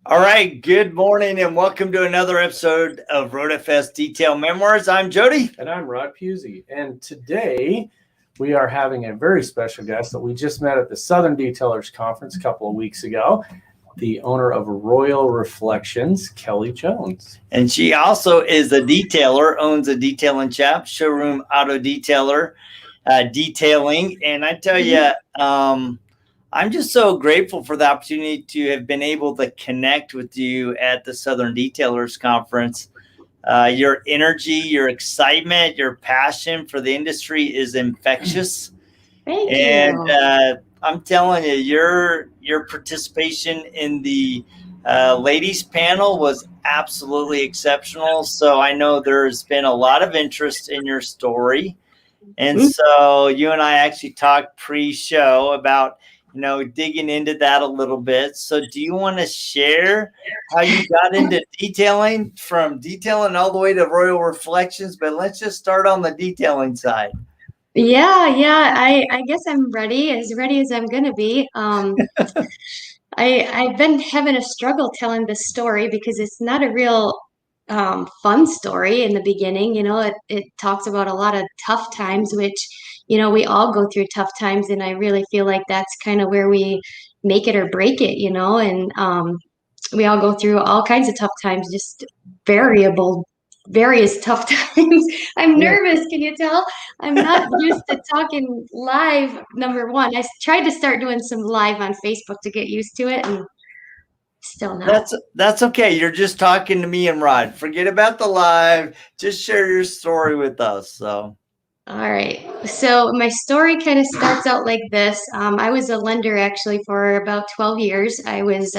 All right, good morning and welcome to another episode of RoadFS Detail Memoirs. I'm Jody. And I'm Puzey. And today we are having a very special guest that we just met at the Southern Detailers Conference a couple of weeks ago, the owner of Royal Reflections, Kelly Jones. And she also is a detailer, owns a detailing shop, Showroom Auto Detailer, detailing. And I tell you, I'm just so grateful for the opportunity to have been able to connect with you at the Southern Detailers Conference. Your energy, your excitement, your passion for the industry is infectious. Thank you. And I'm telling you, your participation in the ladies panel was absolutely exceptional. So I know there's been a lot of interest in your story. And so you and I actually talked pre-show about digging into that a little bit. So do you want to share how you got into detailing, from detailing all the way to Royal Reflections? But let's just start on the detailing side. Yeah. I guess I'm ready as I'm going to be. I've been having a struggle telling this story because it's not a real fun story in the beginning. It talks about a lot of tough times, which, we all go through tough times. And I really feel like that's kind of where we make it or break it, and we all go through all kinds of tough times, just various tough times. I'm nervous. Can you tell? I'm not used to talking live. Number one, I tried to start doing some live on Facebook to get used to it, and still not. That's okay. You're just talking to me and Rod. Forget about the live. Just share your story with us. So. All right. So my story kind of starts out like this. I was a lender actually for about 12 years. I was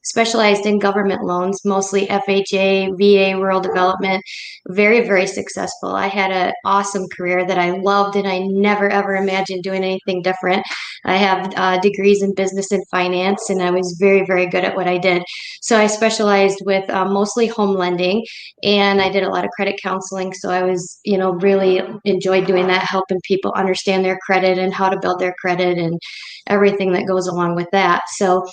specialized in government loans, mostly FHA, VA, rural development. Very, very successful. I had an awesome career that I loved, and I never, ever imagined doing anything different. I have degrees in business and finance, and I was very, very good at what I did. So I specialized with mostly home lending, and I did a lot of credit counseling. So I was, really enjoyed doing that, helping people understand their credit and how to build their credit and everything that goes along with that. So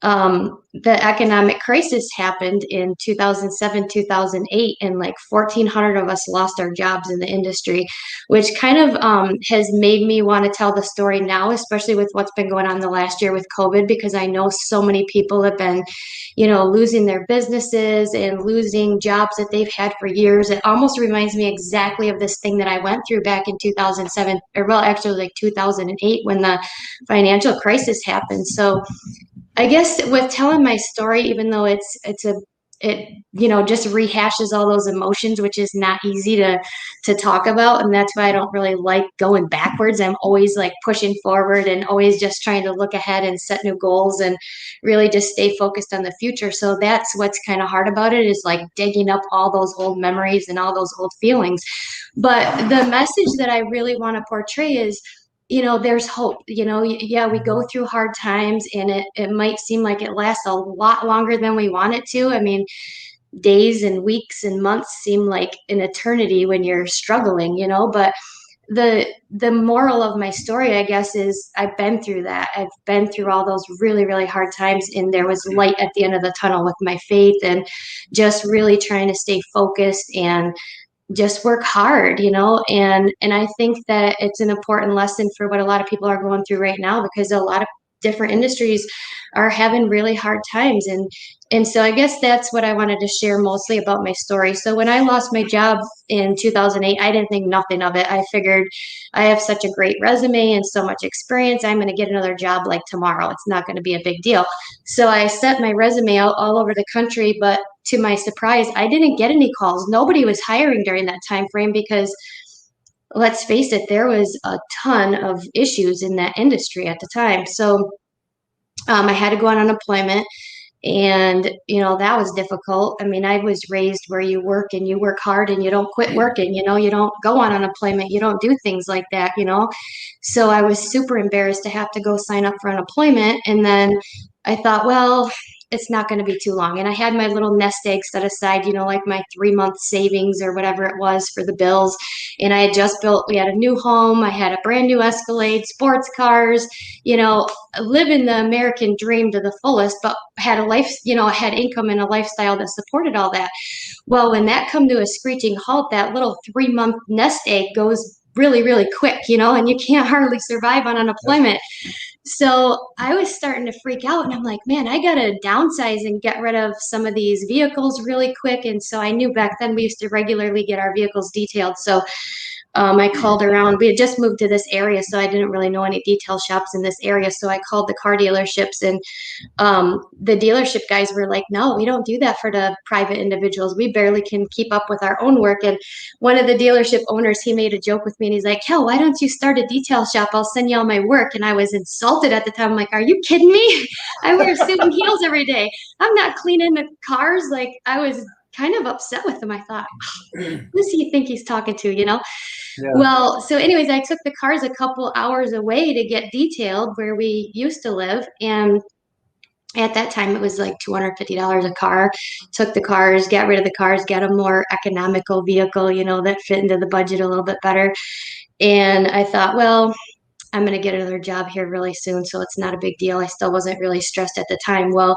the economic crisis happened in 2007, 2008, and like 1,400 of us lost our jobs in the industry, which kind of has made me want to tell the story now, especially with what's been going on the last year with COVID, because I know so many people have been, losing their businesses and losing jobs that they've had for years. It almost reminds me exactly of this thing that I went through back in 2007, or well, actually like 2008 when the financial crisis happened. So I guess with telling my story, even though it just rehashes all those emotions, which is not easy to talk about, and that's why I don't really like going backwards. I'm always like pushing forward and always just trying to look ahead and set new goals and really just stay focused on the future. So that's what's kind of hard about it, is like digging up all those old memories and all those old feelings. But the message that I really want to portray is, there's hope. Yeah, we go through hard times, and it might seem like it lasts a lot longer than we want it to. I mean, days and weeks and months seem like an eternity when you're struggling, but the moral of my story, I guess, is I've been through that. I've been through all those really, really hard times, and there was light at the end of the tunnel with my faith and just really trying to stay focused and just work hard, and I think that it's an important lesson for what a lot of people are going through right now, because a lot of different industries are having really hard times. And so I guess that's what I wanted to share mostly about my story. So when I lost my job in 2008, I didn't think nothing of it. I figured I have such a great resume and so much experience. I'm going to get another job like tomorrow. It's not going to be a big deal. So I sent my resume out all over the country, but to my surprise, I didn't get any calls. Nobody was hiring during that time frame because, let's face it, there was a ton of issues in that industry at the time. So I had to go on unemployment, and that was difficult. I mean, I was raised where you work and you work hard and you don't quit working. You don't go on unemployment. You don't do things like that. So I was super embarrassed to have to go sign up for unemployment. And then I thought, well, it's not going to be too long. And I had my little nest egg set aside, like my 3-month savings or whatever it was for the bills. And I had just we had a new home. I had a brand new Escalade, sports cars, living the American dream to the fullest, but had a life, had income and a lifestyle that supported all that. Well, when that come to a screeching halt, that little 3-month nest egg goes really, really quick, and you can't hardly survive on unemployment. So I was starting to freak out, and I'm like, man, I got to downsize and get rid of some of these vehicles really quick. And so I knew back then we used to regularly get our vehicles detailed. So I called around. We had just moved to this area, so I didn't really know any detail shops in this area. So I called the car dealerships, and the dealership guys were like, no, we don't do that for the private individuals. We barely can keep up with our own work. And one of the dealership owners, he made a joke with me, and he's like, hell, why don't you start a detail shop? I'll send you all my work. And I was insulted at the time. I'm like, are you kidding me? I wear suit and heels every day. I'm not cleaning the cars. Like, I was kind of upset with him. I thought, who does he think he's talking to, Yeah. Well, so anyways, I took the cars a couple hours away to get detailed where we used to live. And at that time, it was like $250 a car. Took the cars, got rid of the cars, got a more economical vehicle, that fit into the budget a little bit better. And I thought, well, I'm going to get another job here really soon, so it's not a big deal. I still wasn't really stressed at the time. Well,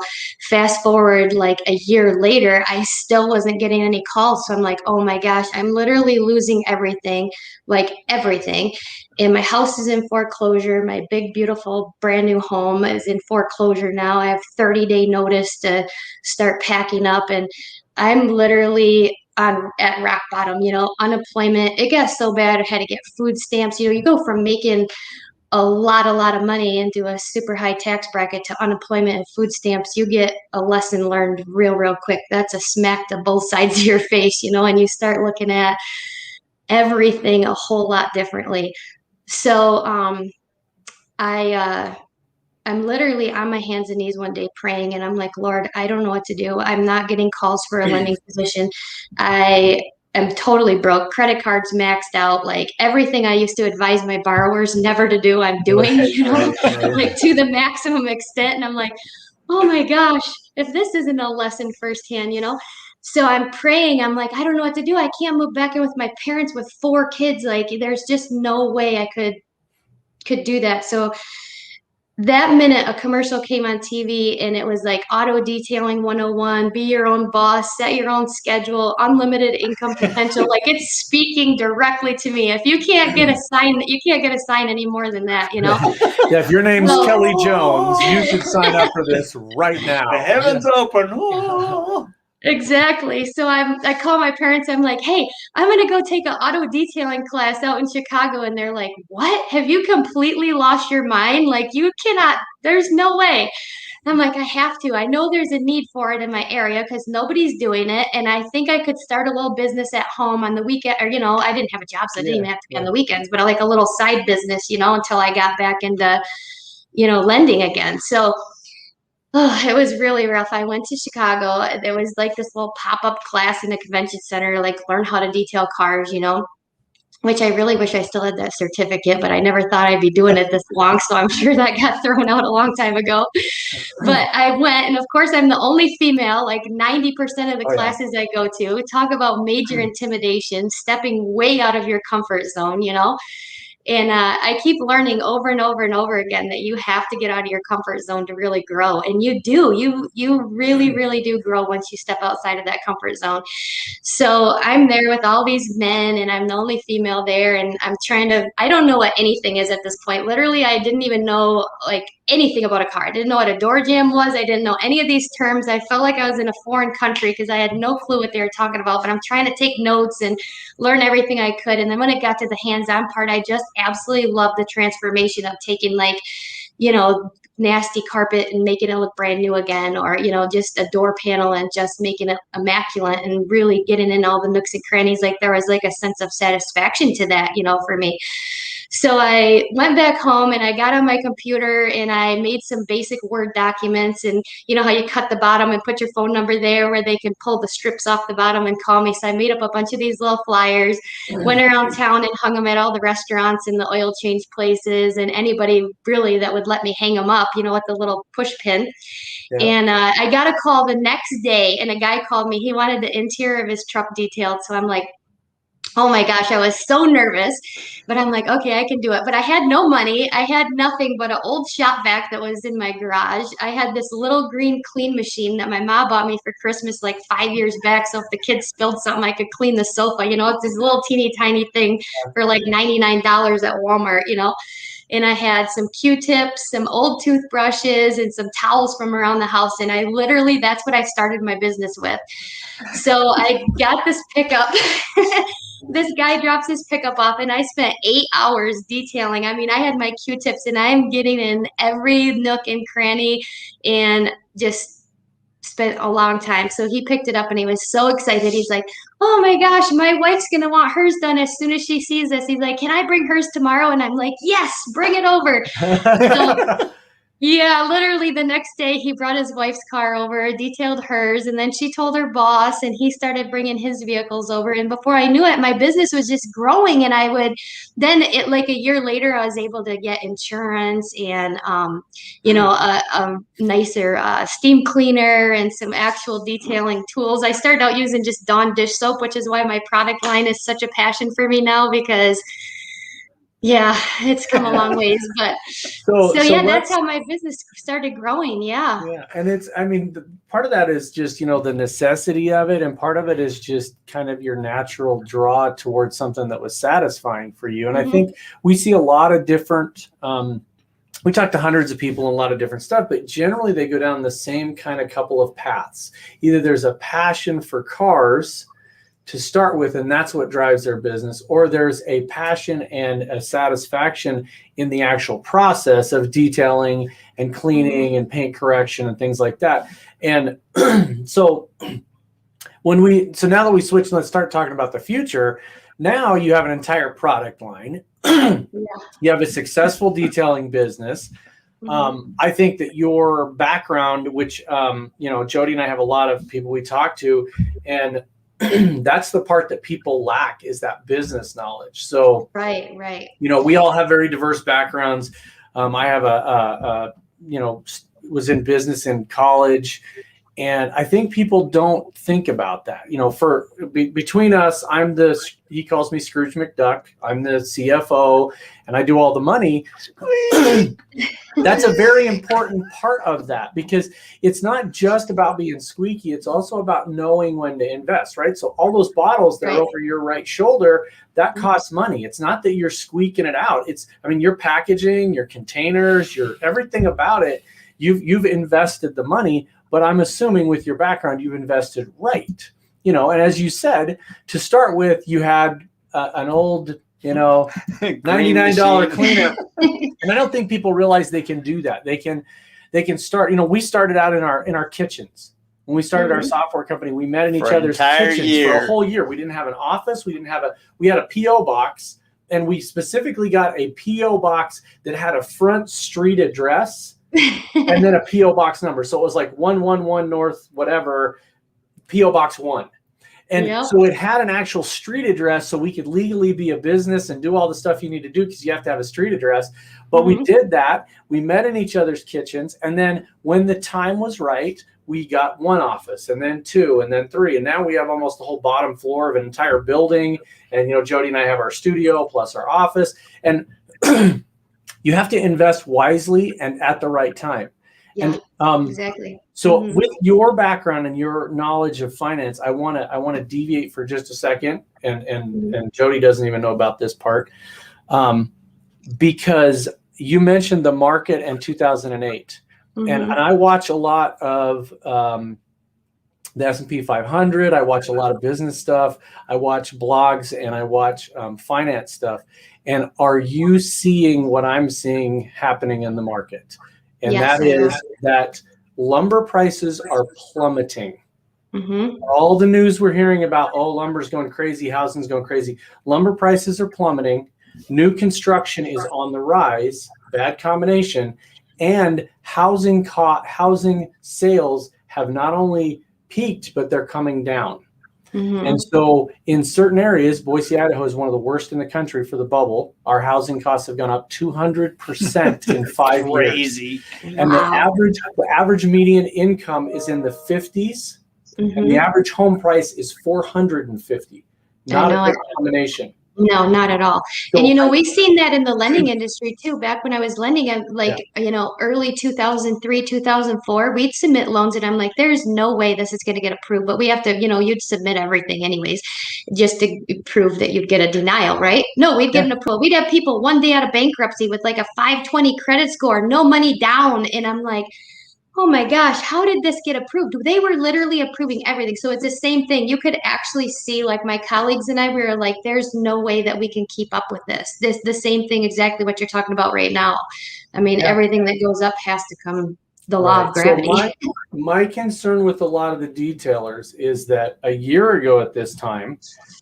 fast forward like a year later, I still wasn't getting any calls. So I'm like, oh my gosh, I'm literally losing everything, like everything. And my house is in foreclosure. My big, beautiful, brand new home is in foreclosure now. I have 30-day notice to start packing up. And I'm literally at rock bottom, unemployment. It got so bad. I had to get food stamps. You go from making a lot of money into a super high tax bracket to unemployment and food stamps. You get a lesson learned real quick. That's a smack to both sides of your face, and you start looking at everything a whole lot differently. So I'm literally on my hands and knees one day praying, and I'm like, Lord, I don't know what to do. I'm not getting calls for a lending position. I am totally broke. Credit cards maxed out. Like everything I used to advise my borrowers never to do, I'm doing, like to the maximum extent. And I'm like, oh my gosh, if this isn't a lesson firsthand, So I'm praying. I'm like, I don't know what to do. I can't move back in with my parents with 4 kids. Like there's just no way I could do that. So that minute a commercial came on TV, and it was like auto detailing 101, be your own boss, set your own schedule, unlimited income potential. Like it's speaking directly to me. If you can't get a sign, you can't get a sign any more than that, Yeah, if your name's Kelly Jones, you should sign up for this right now. The heavens open. Exactly. So I call my parents. I'm like, hey, I'm going to go take an auto detailing class out in Chicago. And they're like, what? Have you completely lost your mind? Like you cannot, there's no way. I'm like, I have to. I know there's a need for it in my area because nobody's doing it. And I think I could start a little business at home on the weekend, or, I didn't have a job, so I didn't even have to be on the weekends, but like a little side business, until I got back into, lending again. So it was really rough. I went to Chicago. There was like this little pop-up class in the convention center, like learn how to detail cars, which I really wish I still had that certificate, but I never thought I'd be doing it this long. So I'm sure that got thrown out a long time ago. But I went, and of course I'm the only female, like 90% of the classes I go to. Talk about major intimidation, stepping way out of your comfort zone, And I keep learning over and over and over again that you have to get out of your comfort zone to really grow. And you do. You really, really do grow once you step outside of that comfort zone. So I'm there with all these men, and I'm the only female there. And I'm I don't know what anything is at this point. Literally, I didn't even know like anything about a car. I didn't know what a door jamb was. I didn't know any of these terms. I felt like I was in a foreign country because I had no clue what they were talking about, but I'm trying to take notes and learn everything I could. And then when it got to the hands-on part, I just absolutely loved the transformation of taking like, nasty carpet and making it look brand new again, or, just a door panel and just making it immaculate and really getting in all the nooks and crannies. Like there was like a sense of satisfaction to that, for me. So I went back home and I got on my computer and I made some basic Word documents, and you know how you cut the bottom and put your phone number there where they can pull the strips off the bottom and call me. So I made up a bunch of these little flyers, went around town and hung them at all the restaurants and the oil change places and anybody really that would let me hang them up, you know, with the little push pin. Yeah. And I got a call the next day and a guy called me. He wanted the interior of his truck detailed. So I'm like, oh my gosh, I was so nervous, but I'm like, okay, I can do it. But I had no money. I had nothing but an old shop vac that was in my garage. I had this little green clean machine that my mom bought me for Christmas like 5 years back. So if the kids spilled something, I could clean the sofa. You know, it's this little teeny tiny thing for like $99 at Walmart, you know. And I had some Q-tips, some old toothbrushes, and some towels from around the house. And I literally, that's what I started my business with. So I got this pickup. This guy drops his pickup off and I spent 8 hours detailing. I mean, I had my Q-tips and I'm getting in every nook and cranny and just spent a long time. So he picked it up and he was so excited. He's like, oh my gosh, my wife's going to want hers done as soon as she sees this. He's like, can I bring hers tomorrow? And I'm like, yes, bring it over. So, yeah, literally the next day he brought his wife's car over, detailed hers, and then she told her boss, and he started bringing his vehicles over. And before I knew it, my business was just growing. And I would then, like a year later, I was able to get insurance and, you know, a nicer steam cleaner and some actual detailing tools. I started out using just Dawn dish soap, which is why my product line is such a passion for me now, because yeah, it's come a long ways, but so yeah, that's how my business started growing. Yeah. Yeah. And it's, I mean, part of that is just, you know, the necessity of it. And part of it is just kind of your natural draw towards something that was satisfying for you. And I think we see a lot of different, we talk to hundreds of people and a lot of different stuff, but generally they go down the same kind of couple of paths. Either there's a passion for cars to start with, and that's what drives their business, or there's a passion and a satisfaction in the actual process of detailing and cleaning and paint correction and things like that. And so now that we switch, let's start talking about the future. Now you have an entire product line. You have a successful detailing business. I think that your background, which, you know, Jody and I have a lot of people we talk to, and that's the part that people lack, is that business knowledge. So, right. You know, we all have very diverse backgrounds. I have you know, was in business in college, and I think people don't think about that. You know, between us, he calls me Scrooge McDuck. I'm the CFO, and I do all the money. That's a very important part of that, because it's not just about being squeaky. It's also about knowing when to invest, right? So all those bottles that are over your right shoulder, that costs money. It's not that you're squeaking it out. I mean, your packaging, your containers, everything about it, you've invested the money, but I'm assuming with your background, you've invested right. You know, and as you said, to start with, you had an old, you know, $99 cleaner. And I don't think people realize they can do that. They can start, you know, we started out in our kitchens. When we started our software company, we met in each other's kitchens for a whole year. We didn't have an office. We had a P.O. box, and we specifically got a P.O. box that had a front street address and then a P.O. box number. So it was like 111 North, whatever, P.O. Box 1. And so it had an actual street address, so we could legally be a business and do all the stuff you need to do, because you have to have a street address. But we did that. We met in each other's kitchens. And then when the time was right, we got one office, and then two, and then three. And now we have almost the whole bottom floor of an entire building. And, you know, Jody and I have our studio plus our office. And you have to invest wisely and at the right time. Yeah, and, exactly. So with your background and your knowledge of finance, I want to deviate for just a second, and Jody doesn't even know about this part, because you mentioned the market in 2008, and I watch a lot of the S&P 500. I watch a lot of business stuff. I watch blogs, and I watch finance stuff. And are you seeing what I'm seeing happening in the market? And that is that lumber prices are plummeting. All the news we're hearing about, lumber's going crazy, housing's going crazy. Lumber prices are plummeting. New construction is on the rise, bad combination, and housing sales have not only peaked, but they're coming down. Mm-hmm. And so in certain areas, Boise, Idaho is one of the worst in the country for the bubble. Our housing costs have gone up 200% in 5 years. Crazy. And the average median income is in the 50s, Mm-hmm. and the average home price is $450. Not a good combination. No, not at all. So and we've seen that in the lending industry too. Back when I was lending, early 2003, 2004, we'd submit loans and I'm like, there's no way this is going to get approved, but we have to, you'd submit everything anyways, just to prove that you'd get a denial, right? No, we'd get an approval. We'd have people one day out of bankruptcy with like a 520 credit score, no money down. And I'm like, oh my gosh, how did this get approved? They were literally approving everything. So it's the same thing. You could actually see, like my colleagues and I, we were like, there's no way that we can keep up with this. The same thing, exactly what you're talking about right now. I mean, everything that goes up has to come the law of gravity. So my concern with a lot of the detailers is that a year ago at this time,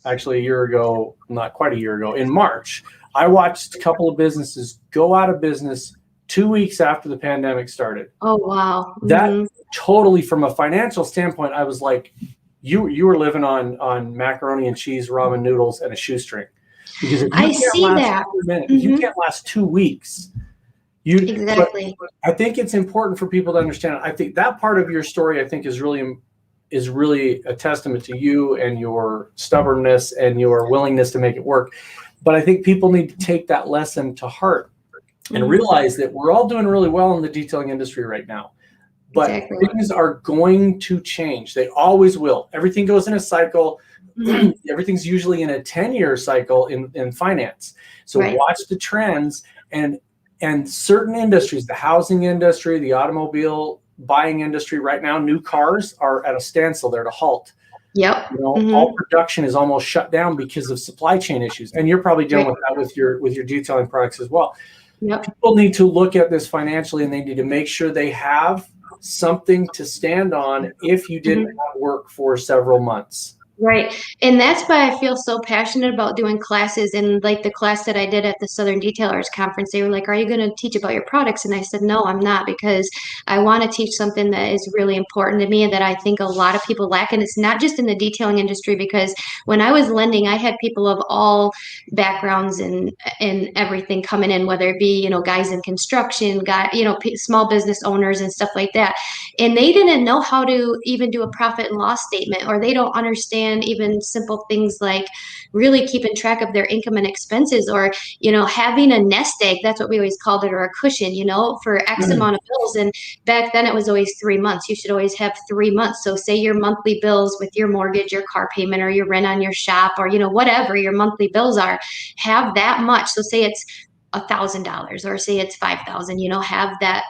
actually a year ago, not quite a year ago, in March, I watched a couple of businesses go out of business 2 weeks after the pandemic started. Oh, wow. That totally, from a financial standpoint, I was like, you were living on macaroni and cheese, ramen noodles, and a shoestring. Because if you can't last 2 weeks, exactly. I think it's important for people to understand. I think that part of your story, I think, is really a testament to you and your stubbornness and your willingness to make it work. But I think people need to take that lesson to heart and realize that we're all doing really well in the detailing industry right now. But things are going to change. They always will. Everything goes in a cycle. Everything's usually in a 10-year cycle in finance. So watch the trends, and certain industries, the housing industry, the automobile buying industry right now, new cars are at a standstill. They're at a halt. Yep. All production is almost shut down because of supply chain issues. And you're probably dealing with that with your detailing products as well. Yep. People need to look at this financially, and they need to make sure they have something to stand on if you didn't have work for several months. Right. And that's why I feel so passionate about doing classes. And like the class that I did at the Southern Detailers Conference, they were like, are you going to teach about your products? And I said, no, I'm not, because I want to teach something that is really important to me and that I think a lot of people lack. And it's not just in the detailing industry, because when I was lending, I had people of all backgrounds and everything coming in, whether it be, guys in construction, small business owners and stuff like that. And they didn't know how to even do a profit and loss statement, or they don't understand even simple things like really keeping track of their income and expenses, or having a nest egg. That's what we always called it, or a cushion, for X amount of bills. And back then it was always 3 months. You should always have 3 months. So say your monthly bills with your mortgage, your car payment, or your rent on your shop, or whatever your monthly bills are, have that much. So say it's $1,000, or say it's $5,000, have that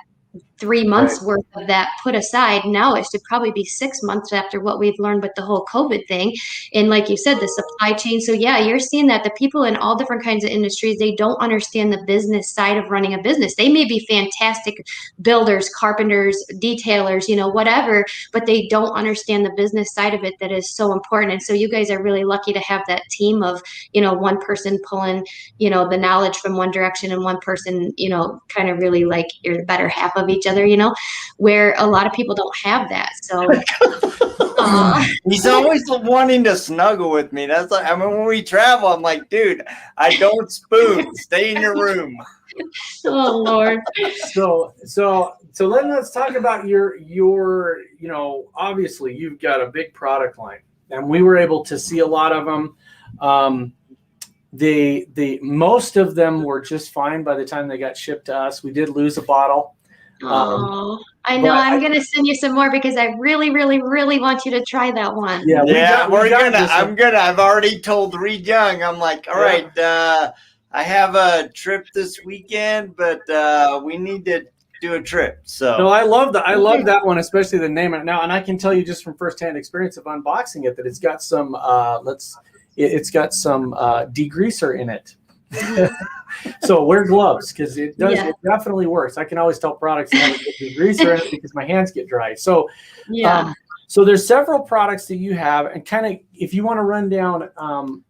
3 months worth of that put aside. Now it should probably be 6 months after what we've learned with the whole COVID thing. And like you said, the supply chain. So yeah, you're seeing that the people in all different kinds of industries, they don't understand the business side of running a business. They may be fantastic builders, carpenters, detailers, whatever, but they don't understand the business side of it that is so important. And so you guys are really lucky to have that team of, one person pulling, the knowledge from one direction, and one person, kind of really like you're the better half of each other, where a lot of people don't have that. So he's always wanting to snuggle with me. That's like, when we travel, I'm like, dude, I don't spoon. Stay in your room. Oh Lord. So then let's talk about your obviously you've got a big product line, and we were able to see a lot of them. The most of them were just fine by the time they got shipped to us. We did lose a bottle. I know. I'm going to send you some more, because I really, really, really want you to try that one. Yeah, I've already told Reed Young. I'm like, all right, I have a trip this weekend, but we need to do a trip. So no, I love that one, especially the name of it now. And I can tell you just from firsthand experience of unboxing it that it's got some degreaser in it. So wear gloves, because it definitely works. I can always tell products that have a good degreaser in it because my hands get dry. So so there's several products that you have, and kind of if you want to run down,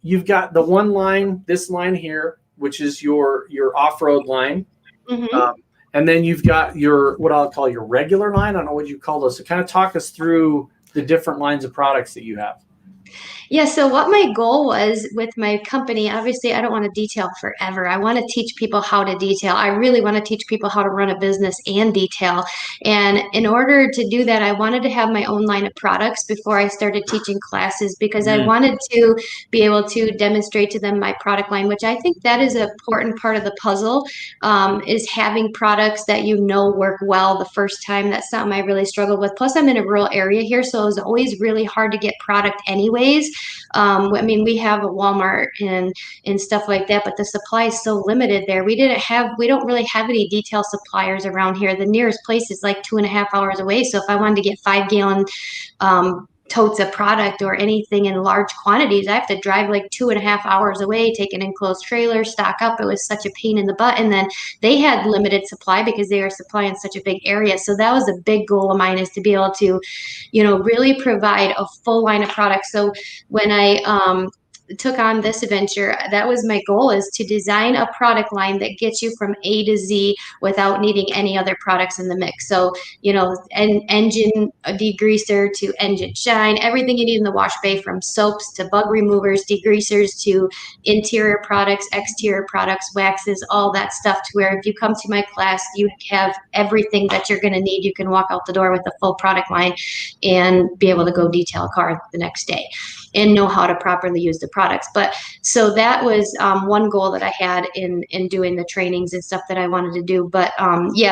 you've got the one line, this line here, which is your off-road line. Mhm. And then you've got your, what I'll call your regular line. I don't know what you call those. So kind of talk us through the different lines of products that you have. Yeah, so what my goal was with my company, obviously, I don't want to detail forever. I want to teach people how to detail. I really want to teach people how to run a business and detail. And in order to do that, I wanted to have my own line of products before I started teaching classes because I wanted to be able to demonstrate to them my product line, which I think that is an important part of the puzzle, is having products that you know work well the first time. That's something I really struggled with. Plus, I'm in a rural area here, so it was always really hard to get product anyways. I mean, we have a Walmart and stuff like that, but the supply is so limited there. We don't really have any detail suppliers around here. The nearest place is like 2.5 hours away. So if I wanted to get 5-gallon totes of product or anything in large quantities, I have to drive like 2.5 hours away, take an enclosed trailer, stock up. It was such a pain in the butt. And then they had limited supply because they were supplying such a big area. So that was a big goal of mine, is to be able to, really provide a full line of products. So when I took on this adventure, that was my goal, is to design a product line that gets you from A to Z without needing any other products in the mix. So, an engine degreaser to engine shine, everything you need in the wash bay, from soaps to bug removers, degreasers to interior products, exterior products, waxes, all that stuff, to where if you come to my class, you have everything that you're going to need. You can walk out the door with a full product line and be able to go detail a car the next day and know how to properly use the products. But so that was one goal that I had in doing the trainings and stuff that I wanted to do. But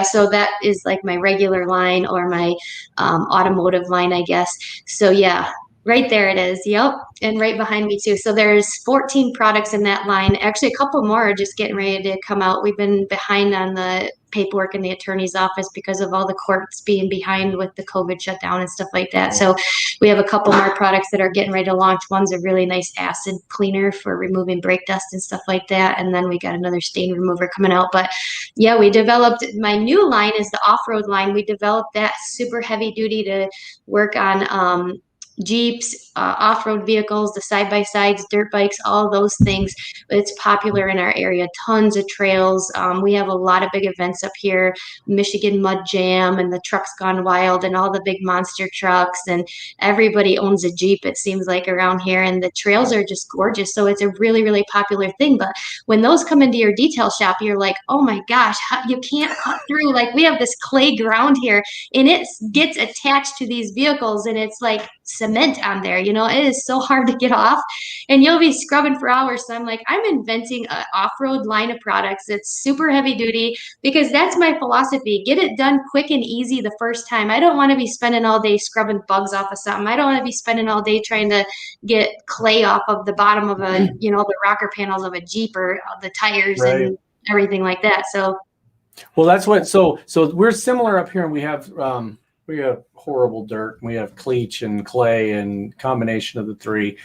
so that is like my regular line, or my automotive line, I guess. So yeah, right there it is. Yep. And right behind me too. So there's 14 products in that line. Actually, a couple more are just getting ready to come out. We've been behind on the paperwork in the attorney's office because of all the courts being behind with the COVID shutdown and stuff like that. So we have a couple more products that are getting ready to launch. One's a really nice acid cleaner for removing brake dust and stuff like that. And then we got another stain remover coming out. But yeah, we developed, my new line is the off-road line. We developed that super heavy duty to work on Jeeps, off-road vehicles, the side-by-sides, dirt bikes, all those things. It's popular in our area. Tons of trails. We have a lot of big events up here. Michigan Mud Jam and the Trucks Gone Wild and all the big monster trucks. And everybody owns a Jeep, it seems like, around here. And the trails are just gorgeous. So it's a really, really popular thing. But when those come into your detail shop, you're like, oh my gosh, you can't cut through. Like, we have this clay ground here, and it gets attached to these vehicles, and it's like cement on there. It is so hard to get off, and you'll be scrubbing for hours. So I'm like, I'm inventing an off-road line of products that's super heavy duty, because that's my philosophy. Get it done quick and easy the first time. I don't want to be spending all day scrubbing bugs off of something. I don't want to be spending all day trying to get clay off of the bottom of the rocker panels of a Jeep, or the tires and everything like that. So, well, that's what, so we're similar up here, and we have horrible dirt. We have cleach and clay and combination of the three.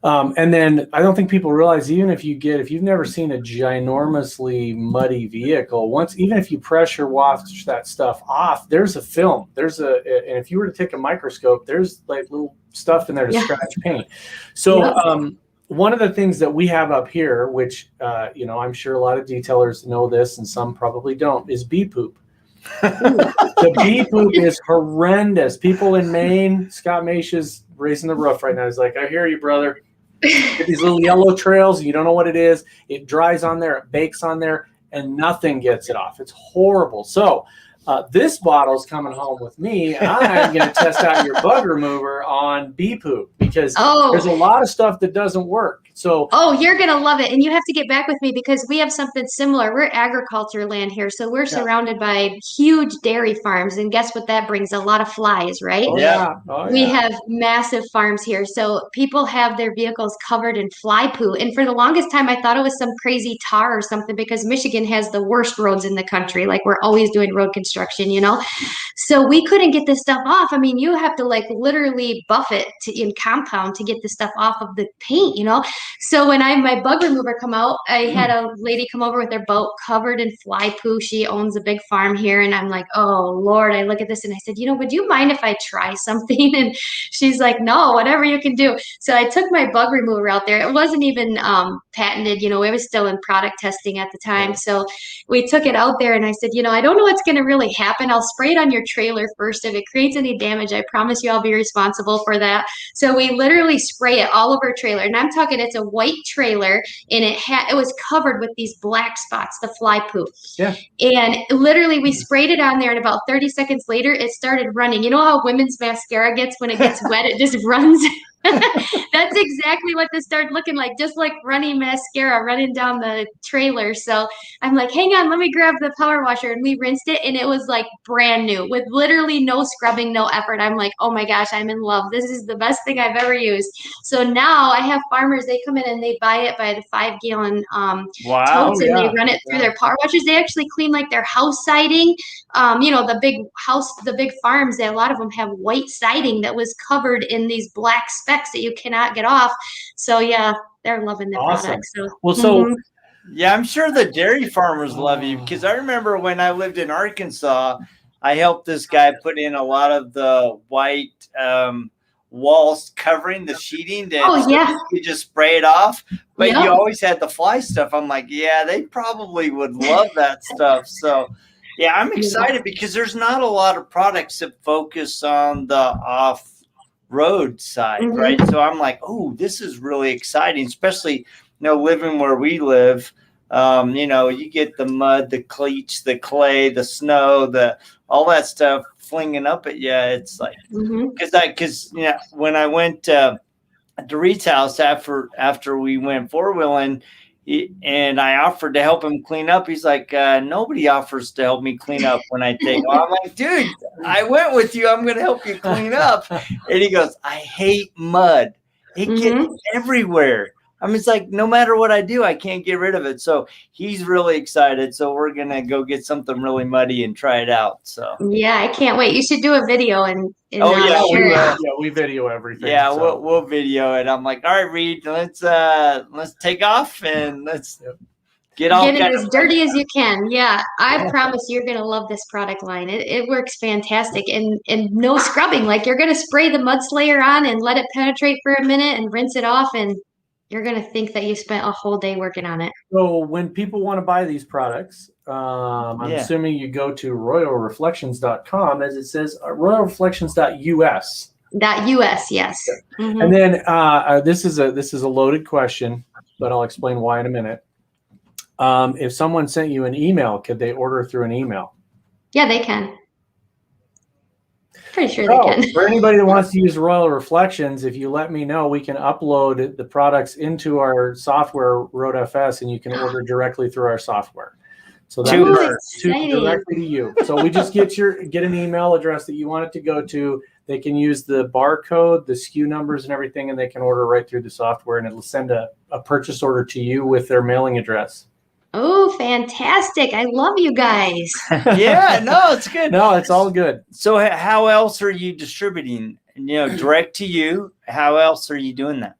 And then I don't think people realize, even if you've never seen a ginormously muddy vehicle, even if you pressure wash that stuff off, there's a film. And if you were to take a microscope, there's like little stuff in there to scratch paint. So one of the things that we have up here, which I'm sure a lot of detailers know this and some probably don't, is bee poop. The bee poop is horrendous. People in Maine, Scott Macia's raising the roof right now. He's like, I hear you, brother. Get these little yellow trails, you don't know what it is. It dries on there, it bakes on there, and nothing gets it off. It's horrible. So this bottle's coming home with me. I'm going to test out your bug remover on bee poop, because there's a lot of stuff that doesn't work. So you're going to love it. And you have to get back with me, because we have something similar. We're agriculture land here. So we're surrounded by huge dairy farms. And guess what that brings? A lot of flies, right? Oh, yeah. We have massive farms here. So people have their vehicles covered in fly poo. And for the longest time, I thought it was some crazy tar or something, because Michigan has the worst roads in the country. Like, we're always doing road construction, So we couldn't get this stuff off. I mean, you have to like literally buff it in compound to get the stuff off of the paint, you know? So when my bug remover come out, I had a lady come over with their boat covered in fly poo. She owns a big farm here. And I'm like, oh Lord, I look at this and I said, would you mind if I try something? And she's like, no, whatever you can do. So I took my bug remover out there. It wasn't even patented, it was still in product testing at the time. So we took it out there and I said, I don't know what's going to really happen. I'll spray it on your trailer first. If it creates any damage, I promise you I'll be responsible for that. So we literally spray it all over a trailer. And I'm talking, it's a white trailer and it was covered with these black spots, the fly poo. Yeah. And literally we sprayed it on there and about 30 seconds later, it started running. You know how women's mascara gets when it gets wet, it just runs? That's exactly what this started looking like, just like running mascara running down the trailer. So I'm like, hang on, let me grab the power washer. And we rinsed it and it was like brand new with literally no scrubbing, no effort. I'm like, oh my gosh, I'm in love. This is the best thing I've ever used. So now I have farmers, they come in and they buy it by the 5-gallon totes and they run it through their power washers. They actually clean like their house siding. The big house, the big farms, a lot of them have white siding that was covered in these black specks that you cannot get off. So yeah, they're loving the product. So yeah, I'm sure the dairy farmers love you, because I remember when I lived in Arkansas, I helped this guy put in a lot of the white walls covering the sheeting that you just spray it off, but you always had the fly stuff. I'm like, yeah, they probably would love that stuff. So yeah, I'm excited because there's not a lot of products that focus on the off-road side, right? So I'm like, oh, this is really exciting, especially, living where we live. You get the mud, the cleats, the clay, the snow, all that stuff flinging up at you. It's like, because when I went to Reed's house after we went 4-wheeling, and I offered to help him clean up. He's like, nobody offers to help me clean up when I take off. I'm like, dude, I went with you. I'm going to help you clean up. And he goes, I hate mud. It gets everywhere. I mean, it's like, no matter what I do, I can't get rid of it. So he's really excited. So we're going to go get something really muddy and try it out. So yeah, I can't wait. You should do a video and we video everything. Yeah, so. we'll video it. I'm like, all right, Reed, let's take off and let's get it as dirty as you can. Yeah, I promise you're gonna love this product line. It works fantastic and no scrubbing. Like, you're gonna spray the mud slayer on and let it penetrate for a minute and rinse it off, and you're going to think that you spent a whole day working on it. So when people want to buy these products, I'm assuming you go to royalreflections.com, as it says, royalreflections.us. .us, yes. And then this is a loaded question, but I'll explain why in a minute. If someone sent you an email, could they order through an email? Yeah, they can. Pretty sure they can. For anybody that wants to use Royal Reflections, if you let me know, we can upload the products into our software, RoadFS, and you can order directly through our software. So that's directly to you. So we just get an email address that you want it to go to. They can use the barcode, the SKU numbers, and everything, and they can order right through the software, and it'll send a purchase order to you with their mailing address. Oh, fantastic. I love you guys. Yeah, no, it's good. No, it's all good. So how else are you distributing? Direct to you. How else are you doing that?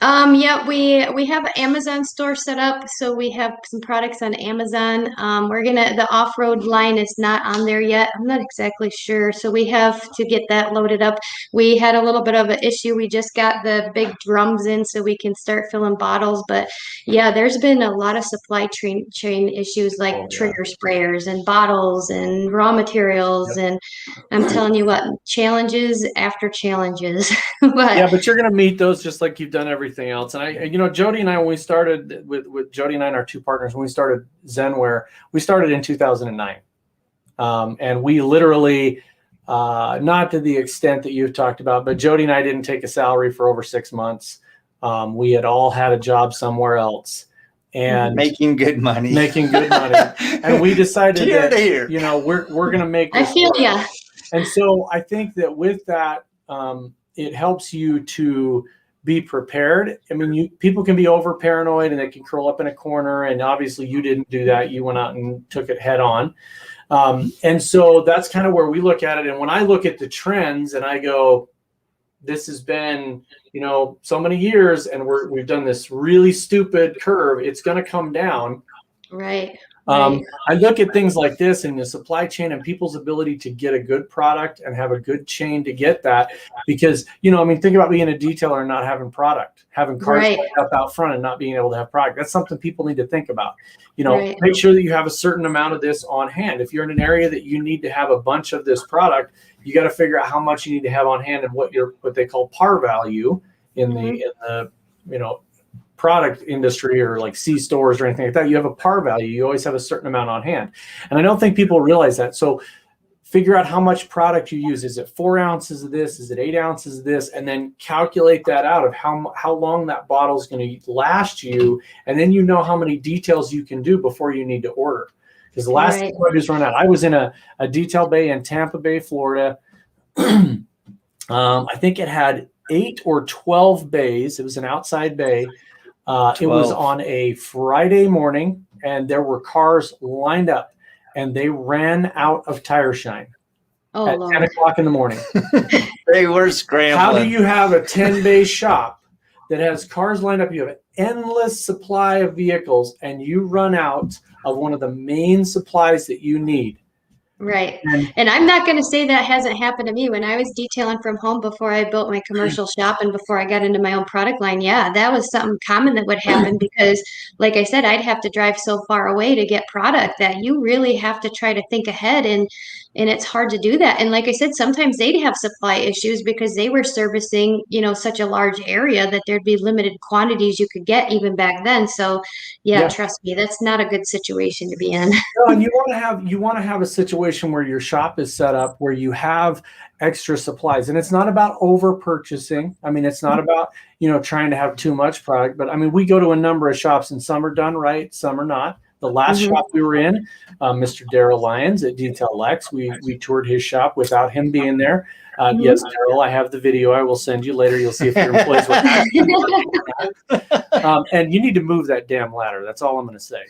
Yeah, we have an Amazon store set up, so we have some products on Amazon. The off-road line is not on there yet. I'm not exactly sure, so we have to get that loaded up. We had a little bit of an issue. We just got the big drums in so we can start filling bottles, but yeah, there's been a lot of supply chain issues, like trigger sprayers and bottles and raw materials, and I'm telling you what, challenges after challenges. But you're going to meet those just like you've done everything else. And Jody and I, when we started with Jody and I and our two partners, when we started Zenware, we started in 2009. And we literally, not to the extent that you've talked about, but Jody and I didn't take a salary for over 6 months. We had all had a job somewhere else and making good money. And we decided we're going to make this I feel work. ya. And so I think that with that, it helps you to be prepared. I mean, people can be over paranoid and they can curl up in a corner. And obviously you didn't do that. You went out and took it head on. And so that's kind of where we look at it. And when I look at the trends and I go, this has been, so many years and we've done this really stupid curve, it's going to come down. Right. I look at things like this in the supply chain and people's ability to get a good product and have a good chain to get that, because, think about being a detailer and not having product, having cars up out front and not being able to have product. That's something people need to think about. Make sure that you have a certain amount of this on hand. If you're in an area that you need to have a bunch of this product, you got to figure out how much you need to have on hand and what they call par value in the product industry, or like C stores or anything like that. You have a par value. You always have a certain amount on hand. And I don't think people realize that. So figure out how much product you use. Is it 4 ounces of this? Is it 8 ounces of this? And then calculate that out of how long that bottle is going to last you. And then how many details you can do before you need to order. Because the last thing I just run out. I was in a detail bay in Tampa Bay, Florida. I think it had 8 or 12 bays. It was an outside bay. It was on a Friday morning, and there were cars lined up, and they ran out of tire shine at Lord. 10 o'clock in the morning. They were scrambling. How do you have a 10-bay shop that has cars lined up? You have an endless supply of vehicles, and you run out of one of the main supplies that you need. Right. And I'm not going to say that hasn't happened to me. When I was detailing from home before I built my commercial shop and before I got into my own product line, yeah, that was something common that would happen because, like I said, I'd have to drive so far away to get product that you really have to try to think ahead, and it's hard to do that. And like I said, sometimes they'd have supply issues because they were servicing, such a large area that there'd be limited quantities you could get even back then. So yeah. Trust me, that's not a good situation to be in. No, and you want to have a situation where your shop is set up where you have extra supplies, and it's not about over purchasing. I mean, it's not about trying to have too much product, but I mean, we go to a number of shops and some are done right, some are not. The last shop we were in, Mr. Daryl Lyons at Detail Lex, we toured his shop without him being there. Yes, Daryl, I have the video. I will send you later. You'll see if your employees were. And you need to move that damn ladder. That's all I'm going to say.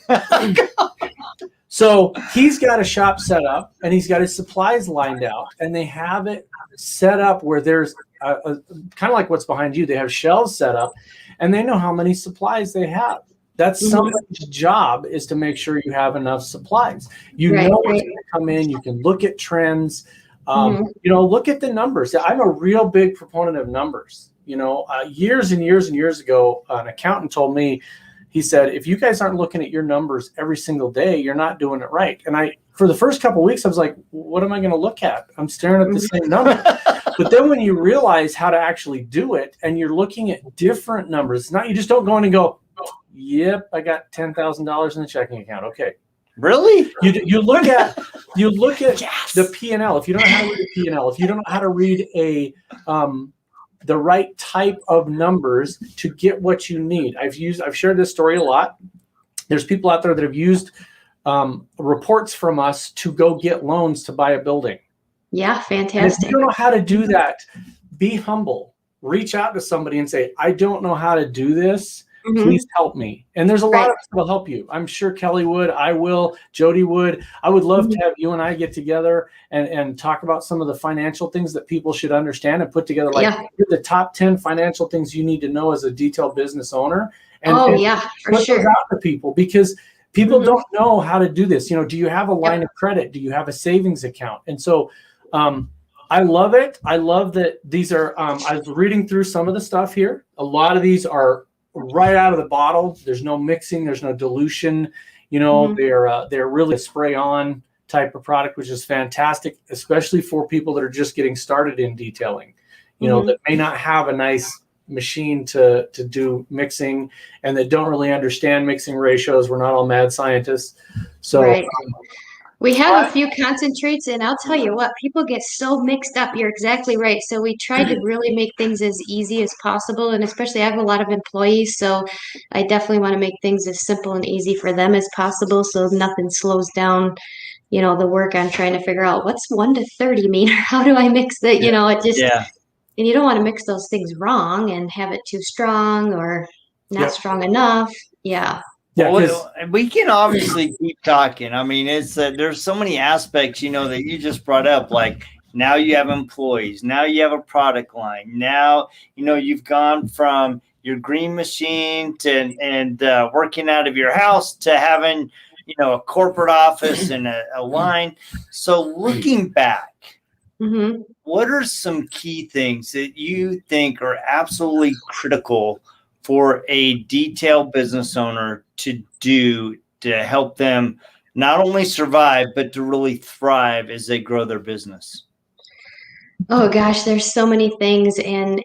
So he's got a shop set up, and he's got his supplies lined out, and they have it set up where there's kind of like what's behind you. They have shelves set up, and they know how many supplies they have. That's somebody's job, is to make sure you have enough supplies. What's going to come in. You can look at trends. Look at the numbers. I'm a real big proponent of numbers. Years and years and years ago, an accountant told me, he said, if you guys aren't looking at your numbers every single day, you're not doing it right. And for the first couple of weeks, I was like, what am I going to look at? I'm staring at the same number. But then when you realize how to actually do it, and you're looking at different numbers, you just don't go in and go, yep, I got $10,000 in the checking account. Okay. Really? You look at yes. the P&L. If you don't know how to read a P&L, if you don't know how to read the right type of numbers to get what you need. I've shared this story a lot. There's people out there that have used reports from us to go get loans to buy a building. Yeah, fantastic. And if you don't know how to do that, be humble. Reach out to somebody and say, I don't know how to do this. Please help me. And there's a lot of people help you. I'm sure Kelly would. I will. Jody would. I would love to have you and I get together and talk about some of the financial things that people should understand and put together the top 10 financial things you need to know as a detail business owner. And for sure. Those out to people, because people don't know how to do this. Do you have a line of credit? Do you have a savings account? And so I love it. I love that these are, I was reading through some of the stuff here. A lot of these are right out of the bottle. There's no mixing. There's no dilution. They're really a spray on type of product, which is fantastic, especially for people that are just getting started in detailing, that may not have a nice machine to do mixing and that don't really understand mixing ratios. We're not all mad scientists. So we have a few concentrates, and I'll tell you what, people get so mixed up. You're exactly right. So we try to really make things as easy as possible. And especially I have a lot of employees, so I definitely want to make things as simple and easy for them as possible, so nothing slows down, the work on trying to figure out what's 1 to 30 mean, or how do I mix that, it just, and you don't want to mix those things wrong and have it too strong or not strong enough. Yeah. Yeah, well, we can obviously keep talking. I mean, it's there's so many aspects, you know, that you just brought up. Like now you have employees, now you have a product line. Now, you know, you've gone from your green machine to and working out of your house to having, you know, a corporate office and a line. So looking back, Mm-hmm. what are some key things that you think are absolutely critical for a detail business owner to do to help them not only survive, but to really thrive as they grow their business? Oh gosh, there's so many things. And,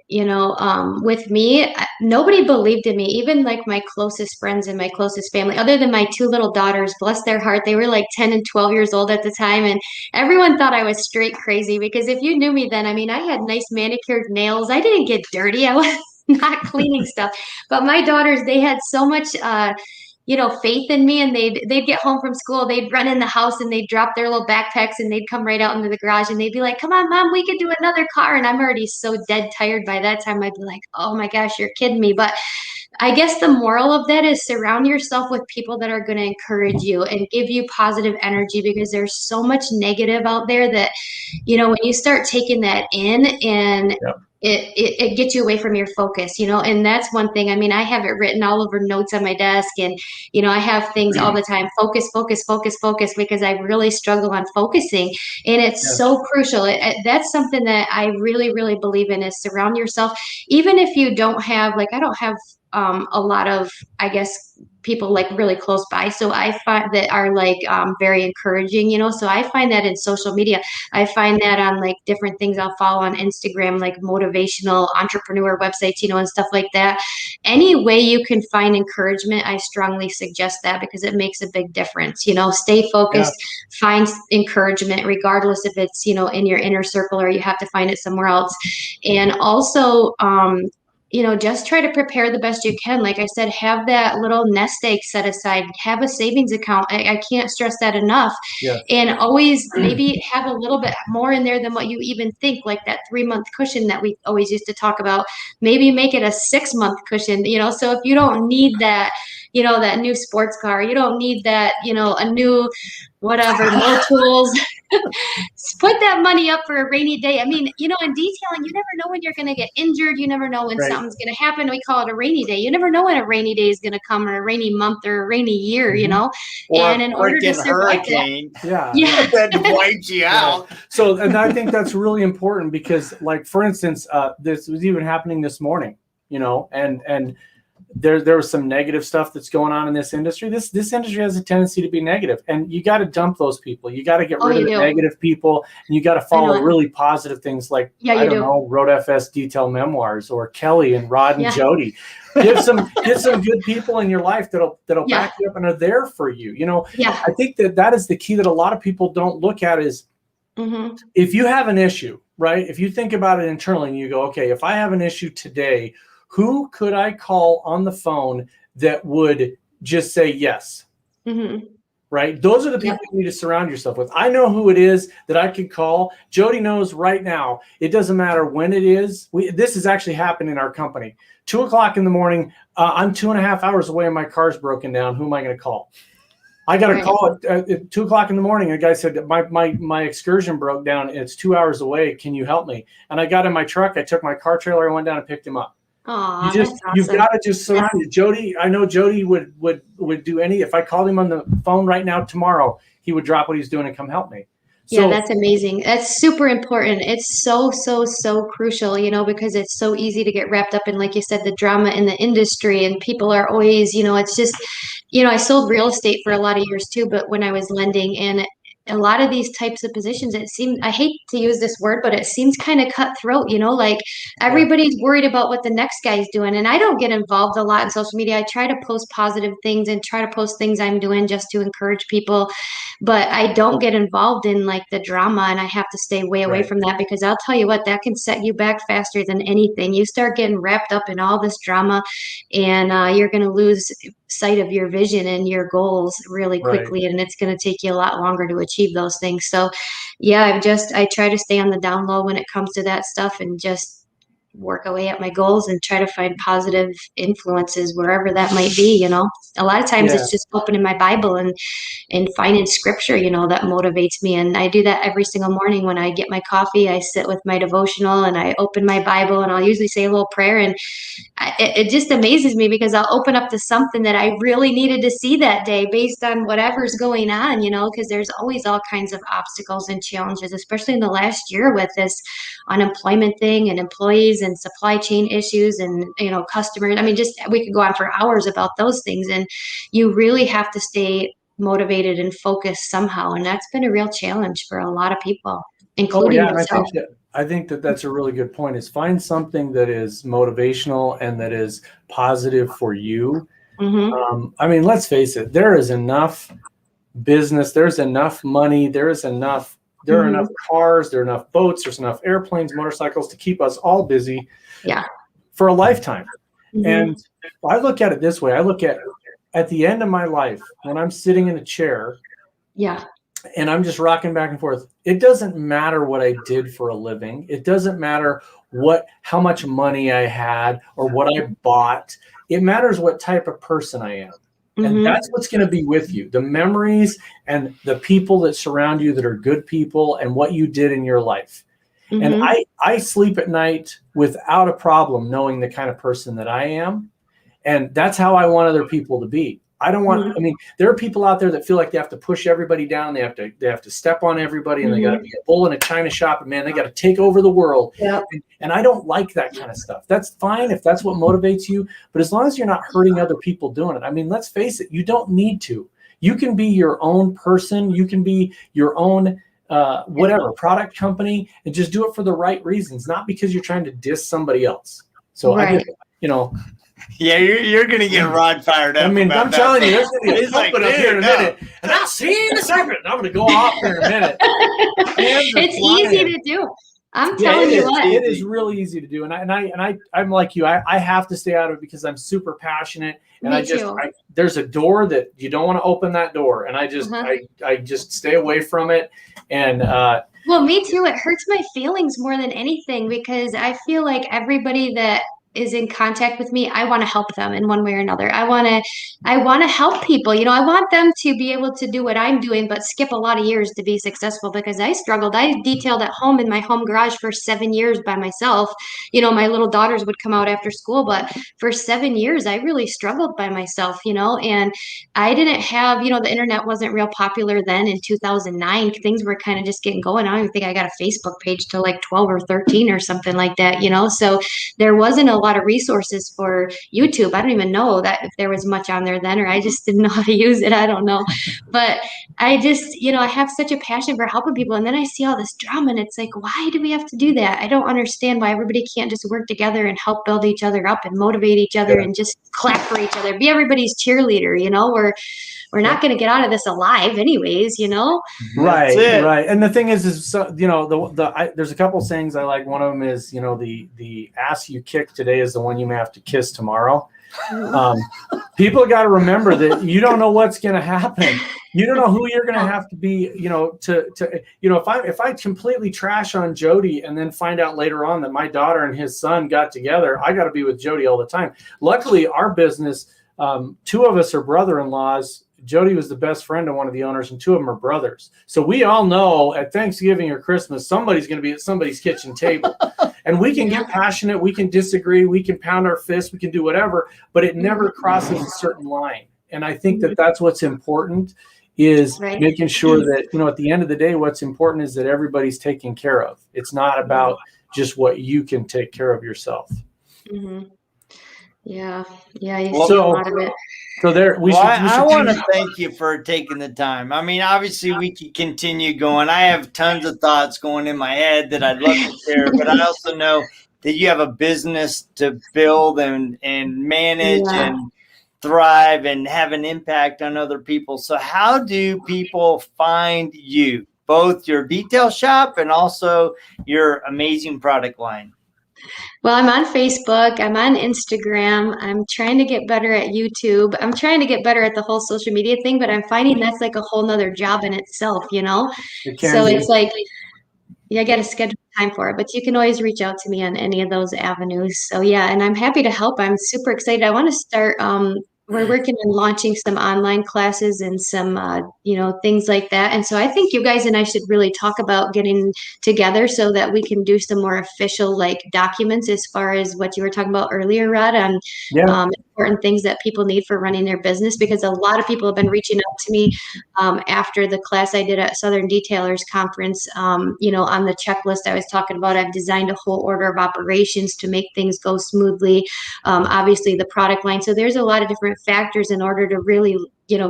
with me, nobody believed in me, even like my closest friends and my closest family, other than my two little daughters, bless their heart. They were like 10 and 12 years old at the time. And everyone thought I was straight crazy because if you knew me then, I mean, I had nice manicured nails. I didn't get dirty. I was not cleaning stuff. But my daughters, they had so much, faith in me, and they'd get home from school, they'd run in the house and they'd drop their little backpacks and they'd come right out into the garage and they'd be like, "Come on, Mom, we could do another car." And I'm already so dead tired by that time. I'd be like, "Oh my gosh, you're kidding me." But I guess the moral of that is surround yourself with people that are going to encourage you and give you positive energy, because there's so much negative out there that, when you start taking that in, and Yep. it gets you away from your focus, and that's one thing. I mean, I have it written all over notes on my desk, and, I have things all the time, focus, focus, focus, focus, because I really struggle on focusing. And it's Yeah. so crucial. That's something that I really, really believe in, is surround yourself. Even if you don't have, like, I don't have a lot of, I guess, people like really close by. So I find that are like very encouraging, so I find that in social media. I find that on like different things I'll follow on Instagram, like motivational entrepreneur websites, and stuff like that. Any way you can find encouragement, I strongly suggest that, because it makes a big difference. Stay focused, find encouragement, regardless if it's, in your inner circle or you have to find it somewhere else. And also, just try to prepare the best you can. Like I said, have that little nest egg set aside, have a savings account. I can't stress that enough. Yes. And always maybe have a little bit more in there than what you even think, like that 3-month cushion that we always used to talk about. Maybe make it a 6-month cushion, so if you don't need that, that new sports car, you don't need that, a new whatever, more tools. Put that money up for a rainy day. I mean, in detailing, you never know when you're going to get injured. You never know when Right. something's going to happen. We call it a rainy day. You never know when a rainy day is going to come, or a rainy month, or a rainy year, Or and in a order to freaking survive hurricane that, that wipes you out. So, and I think that's really important, because, like, for instance, this was even happening this morning, and there was some negative stuff that's going on in this industry. This industry has a tendency to be negative, and you got to dump those people. You got to get rid of the negative people, and you got to follow really positive things, like, I don't know, RoadFS Detail Memoirs, or Kelly and Rod and Jody. Get some good people in your life that'll back you up and are there for you. I think that is the key that a lot of people don't look at is, if you have an issue, right? If you think about it internally and you go, okay, if I have an issue today, who could I call on the phone that would just say yes? Right? Those are the people you need to surround yourself with. I know who it is that I could call. Jody knows right now. It doesn't matter when it is. This has actually happened in our company. 2:00 in the morning. I'm 2.5 hours away and my car's broken down. Who am I going to call? I got a call at 2:00 in the morning. A guy said, my excursion broke down. It's 2 hours away. Can you help me? And I got in my truck. I took my car trailer. I went down and picked him up. Aww, You've got to just surround you. Jody, I know Jody would do if I called him on the phone right now tomorrow, he would drop what he's doing and come help me. So, that's amazing. That's super important. It's so, so, so crucial, because it's so easy to get wrapped up in, like you said, the drama in the industry, and people are always, it's just, I sold real estate for a lot of years too, but when I was lending, and a lot of these types of positions, it seemed, I hate to use this word, but it seems kind of cutthroat, like everybody's worried about what the next guy's doing. And I don't get involved a lot in social media. I try to post positive things and try to post things I'm doing just to encourage people, but I don't get involved in like the drama, and I have to stay way away from that, because I'll tell you what, that can set you back faster than anything. You start getting wrapped up in all this drama, and you're going to lose sight of your vision and your goals really quickly, and it's going to take you a lot longer to achieve those things. So I try to stay on the down low when it comes to that stuff, and just work away at my goals and try to find positive influences wherever that might be, you know. A lot of times it's just opening my Bible and finding scripture, you know, that motivates me. And I do that every single morning when I get my coffee. I sit with my devotional and I open my Bible, and I'll usually say a little prayer. And it just amazes me because I'll open up to something that I really needed to see that day based on whatever's going on, you know, because there's always all kinds of obstacles and challenges, especially in the last year with this unemployment thing and employees and supply chain issues and, you know, customers. I mean, just we could go on for hours about those things. And you really have to stay motivated and focused somehow. And that's been a real challenge for a lot of people, including myself. I think that that's a really good point, is find something that is motivational and that is positive for you. I mean, let's face it, there is enough business, there's enough money, there are enough cars, there are enough boats, there's enough airplanes, motorcycles to keep us all busy for a lifetime. And I look at it this way. I look at the end of my life, when I'm sitting in a chair and I'm just rocking back and forth, it doesn't matter what I did for a living. It doesn't matter how much money I had or what I bought. It matters what type of person I am. And that's what's going to be with you. The memories and the people that surround you that are good people and what you did in your life. And I sleep at night without a problem knowing the kind of person that I am. And that's how I want other people to be. I don't want, I mean, there are people out there that feel like they have to push everybody down. They have to step on everybody, and they got to be a bull in a china shop, and man, they got to take over the world. And I don't like that kind of stuff. That's fine if that's what motivates you. But as long as you're not hurting other people doing it, I mean, let's face it, you don't need to. You can be your own person. You can be your own whatever product company, and just do it for the right reasons, not because you're trying to diss somebody else. So I just, you know. Yeah, you're gonna get Rod fired up. I mean, I'm telling you, there's gonna be a pumping up here in a minute, and I'll see you in a second. I'm gonna go off here in a minute. It's easy to do. I'm telling you what, it is really easy to do, and I'm like you. I have to stay out of it because I'm super passionate, and there's a door that you don't want to open that door, and I just stay away from it, and. Well, me too. It hurts my feelings more than anything because I feel like everybody that is in contact with me, I want to help them in one way or another. I want to help people. You know, I want them to be able to do what I'm doing, but skip a lot of years to be successful, because I struggled. I detailed at home in my home garage for 7 years by myself. You know, my little daughters would come out after school, but for 7 years, I really struggled by myself, you know, and I didn't have, you know, the internet wasn't real popular then in 2009. Things were kind of just getting going. I don't even think I got a Facebook page till like 12 or 13 or something like that, you know, so there wasn't a lot of resources for YouTube. I don't even know that if there was much on there then, or I just didn't know how to use it. I don't know. But I just, you know, I have such a passion for helping people. And then I see all this drama, and it's like, why do we have to do that? I don't understand why everybody can't just work together and help build each other up and motivate each other and just clap for each other. Be everybody's cheerleader, you know, we're not going to get out of this alive anyways, you know? Right. And the thing is so, you know, there's a couple sayings I like. One of them is, you know, the ass you kick today is the one you may have to kiss tomorrow. People got to remember that you don't know what's going to happen. You don't know who you're going to have to be, you know, to you know, if I completely trash on Jody and then find out later on that my daughter and his son got together, I got to be with Jody all the time. Luckily, our business, 2 of us are brother-in-laws. Jody was the best friend of one of the owners, and 2 of them are brothers. So we all know at Thanksgiving or Christmas, somebody's going to be at somebody's kitchen table. And we can get passionate, we can disagree, we can pound our fists, we can do whatever, but it never crosses a certain line. And I think that that's what's important, is making sure that, you know, at the end of the day, what's important is that everybody's taken care of. It's not about just what you can take care of yourself. Yeah, you see a lot of it. So there, I want to thank you for taking the time. I mean, obviously we could continue going. I have tons of thoughts going in my head that I'd love to share, but I also know that you have a business to build and manage and thrive and have an impact on other people. So how do people find you, both your detail shop and also your amazing product line? Well, I'm on Facebook. I'm on Instagram. I'm trying to get better at YouTube. I'm trying to get better at the whole social media thing, but I'm finding that's like a whole nother job in itself, you know? So it's like, I got to schedule time for it, but you can always reach out to me on any of those avenues. So yeah, and I'm happy to help. I'm super excited. I want to start, we're working on launching some online classes and some, things like that. And so I think you guys and I should really talk about getting together so that we can do some more official like documents as far as what you were talking about earlier, Rod, on important things that people need for running their business, because a lot of people have been reaching out to me after the class I did at Southern Detailers Conference. On the checklist I was talking about, I've designed a whole order of operations to make things go smoothly. Obviously the product line. So there's a lot of different factors in order to really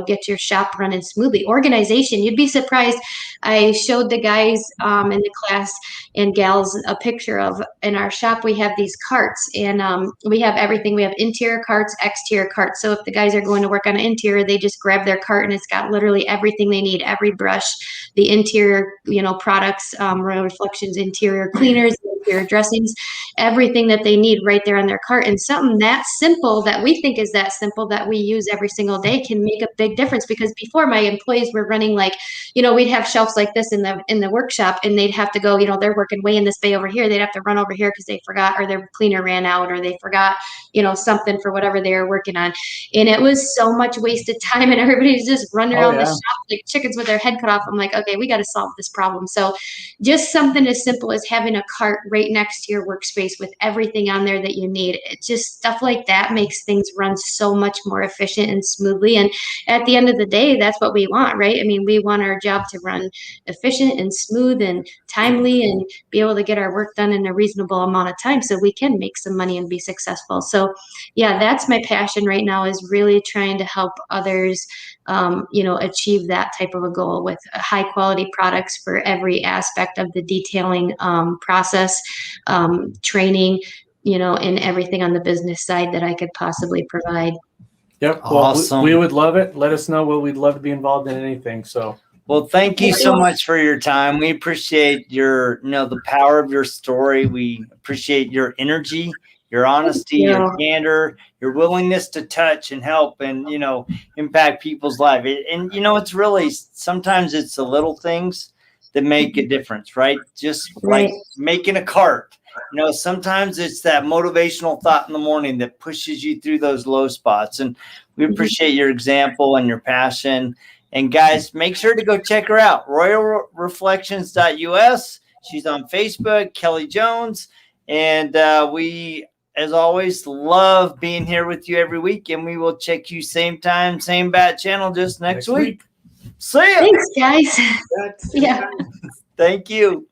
get your shop running smoothly. Organization, you'd be surprised. I showed the guys in the class and gals a picture of, in our shop, we have these carts, and we have everything. We have interior carts, exterior carts. So if the guys are going to work on an interior, they just grab their cart and it's got literally everything they need, every brush, the interior, products, Royal Reflections, interior cleaners, interior dressings, everything that they need right there on their cart. And something that simple, that we think is that simple, that we use every single day, can make a big difference. Because before, my employees were running like, we'd have shelves like this in the workshop, and they'd have to go, they're working way in this bay over here, they'd have to run over here because they forgot, or their cleaner ran out, or they forgot something for whatever they were working on. And it was so much wasted time, and everybody's just running around the shop like chickens with their head cut off. I'm like, okay, we got to solve this problem. So just something as simple as having a cart right next to your workspace with everything on there that you need. It just, stuff like that makes things run so much more efficient and smoothly. And at the end of the day, that's what we want, right? I mean, we want our job to run efficient and smooth and timely, and be able to get our work done in a reasonable amount of time so we can make some money and be successful. So yeah, that's my passion right now, is really trying to help others, achieve that type of a goal with high quality products for every aspect of the detailing process, training, and everything on the business side that I could possibly provide. Yep. Awesome. Well, we would love it. Let us know. We'd love to be involved in anything. So, well, thank you so much for your time. We appreciate your, the power of your story. We appreciate your energy, your honesty, your candor, your willingness to touch and help and, impact people's life. And, it's really, sometimes it's the little things that make a difference, right? Just like making a cart. Sometimes it's that motivational thought in the morning that pushes you through those low spots. And we appreciate your example and your passion. And guys, make sure to go check her out, royalreflections.us. She's on Facebook, Kelly Jones. And we, as always, love being here with you every week. And we will check you same time, same bat channel just next week. See ya. Thanks, guys. Yeah. Thank you.